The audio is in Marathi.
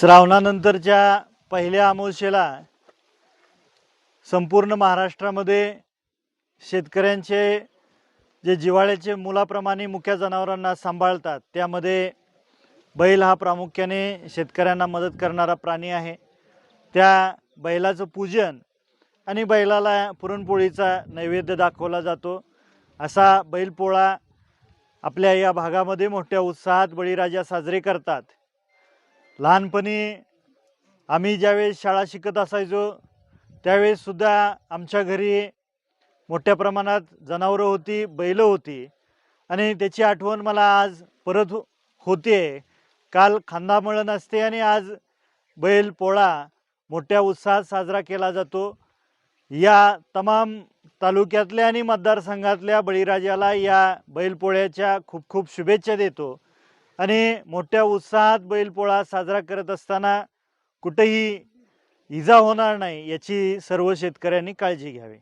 श्रावणानंतरच्या पहिल्या अमावस्येला संपूर्ण महाराष्ट्रामध्ये शेतकऱ्यांचे जे जिव्हाळ्याचे मुलाप्रमाणे मुख्य जनावरांना सांभाळतात त्यामध्ये बैल हा प्रामुख्याने शेतकऱ्यांना मदत करणारा प्राणी आहे। त्या बैलाचं पूजन आणि बैलाला पुरणपोळीचा नैवेद्य दाखवला जातो। असा बैलपोळा आपल्या या भागामध्ये मोठ्या उत्साहात बळीराजा साजरे करतात। लहानपणी आम्ही ज्यावेळेस शाळा शिकत असायचो त्यावेळेस सुद्धा आमच्या घरी मोठ्या प्रमाणात जनावरं होती, बैल होती आणि त्याची आठवण मला आज परत होते। काल खांदामळण असते आणि आज बैल पोळा मोठ्या उत्साहात साजरा केला जातो। या तमाम तालुक्यातल्या आणि मतदारसंघातल्या बळीराजाला या बैलपोळ्याच्या खूप खूप शुभेच्छा देतो आणि मोठ्या उत्साहात बैलपोळा साजरा करत असताना कुठेही इजा होणार नाही याची सर्व शेतकऱ्यांनी काळजी घ्यावी।